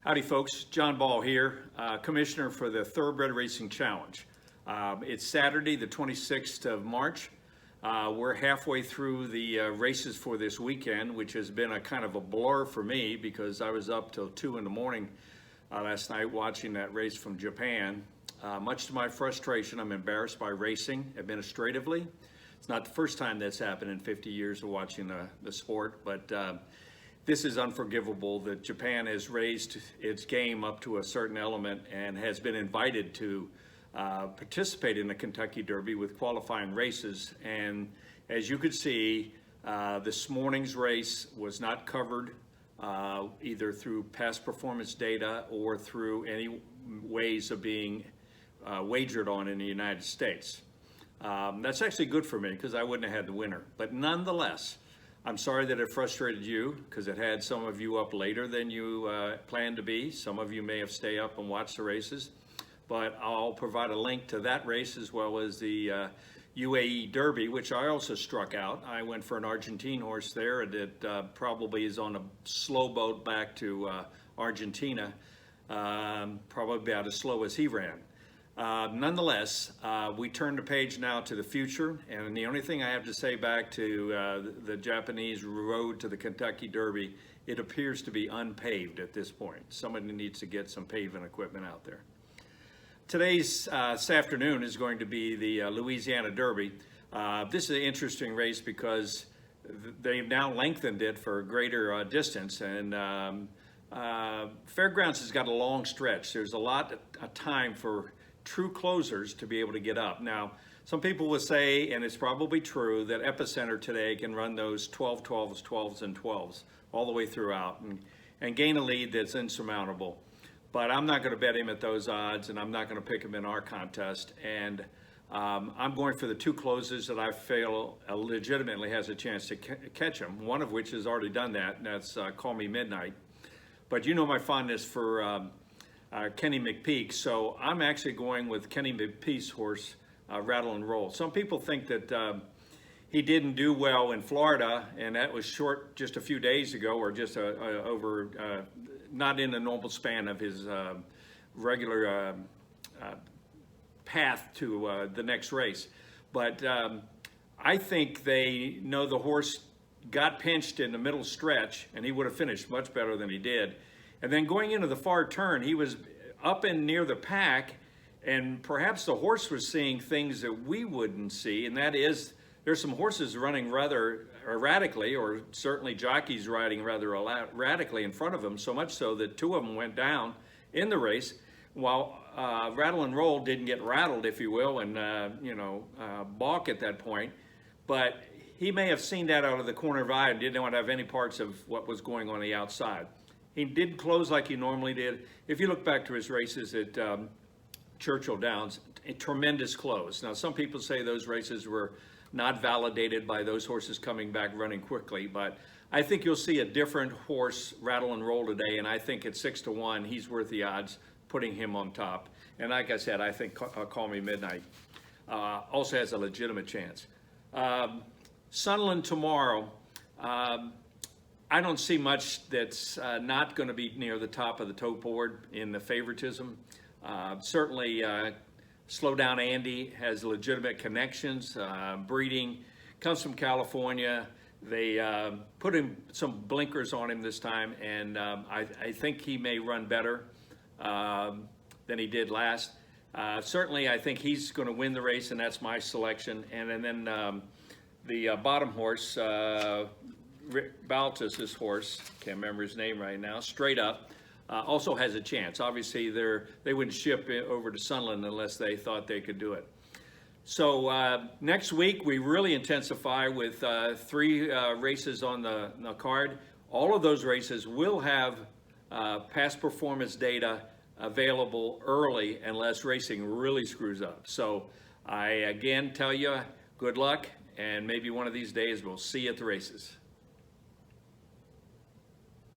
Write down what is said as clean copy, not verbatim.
Howdy folks, John Ball here, Commissioner for the Thoroughbred Racing Challenge. It's Saturday the 26th of March. We're halfway through the races for this weekend, which has been a kind of a blur for me because I was up till 2 in the morning last night watching that race from Japan. Much to my frustration, I'm embarrassed by racing administratively. It's not the first time that's happened in 50 years of watching the sport, but this is unforgivable that Japan has raised its game up to a certain element and has been invited to participate in the Kentucky Derby with qualifying races. And as you could see, this morning's race was not covered either through past performance data or through any ways of being wagered on in the United States. That's actually good for me because I wouldn't have had the winner. But nonetheless, I'm sorry that it frustrated you because it had some of you up later than you planned to be. Some of you may have stayed up and watched the races, but I'll provide a link to that race as well as the UAE Derby, which I also struck out. I went for an Argentine horse there that probably is on a slow boat back to Argentina, probably about as slow as he ran. Nonetheless, we turn the page now to the future, and the only thing I have to say back to the Japanese road to the Kentucky Derby, it appears to be unpaved at this point. Somebody needs to get some paving equipment out there. This afternoon is going to be the Louisiana Derby. This is an interesting race because they've now lengthened it for a greater distance, and Fairgrounds has got a long stretch. There's a lot of time for true closers to be able to get up. Now, some people will say, and it's probably true, that Epicenter today can run those 12, 12s, 12s, and 12s all the way throughout and gain a lead that's insurmountable. But I'm not going to bet him at those odds, and I'm not going to pick him in our contest. And I'm going for the two closers that I feel legitimately has a chance to catch him, one of which has already done that, and that's Call Me Midnight. But you know my fondness for Kenny McPeek, so I'm actually going with Kenny McPeek's horse, Rattle and Roll. Some people think that he didn't do well in Florida, and that was short just a few days ago, or just not in the normal span of his regular path to the next race. But I think they know the horse got pinched in the middle stretch, and he would have finished much better than he did. And then going into the far turn, he was up and near the pack, and perhaps the horse was seeing things that we wouldn't see, and that is there's some horses running rather erratically, or certainly jockeys riding rather erratically in front of him, so much so that two of them went down in the race, while Rattle and Roll didn't get rattled, if you will, and balk at that point. But he may have seen that out of the corner of the eye and didn't want to have any parts of what was going on the outside. He didn't close like he normally did. If you look back to his races at Churchill Downs, a tremendous close. Now, some people say those races were not validated by those horses coming back running quickly, but I think you'll see a different horse Rattle and Roll today, and I think at 6-1, he's worth the odds, putting him on top. And like I said, I think Call Me Midnight also has a legitimate chance. Sunland tomorrow. I don't see much that's not going to be near the top of the tote board in the favoritism. Certainly, Slow Down Andy has legitimate connections, breeding, comes from California. They put some blinkers on him this time, and I think he may run better than he did last. Certainly, I think he's going to win the race, and that's my selection. And then the bottom horse, Rick Baltus's horse, can't remember his name right now, Straight Up, also has a chance. Obviously, they wouldn't ship it over to Sunland unless they thought they could do it. So next week, we really intensify with 3 races on the card. All of those races will have past performance data available early unless racing really screws up. So I again tell you, good luck, and maybe one of these days we'll see you at the races.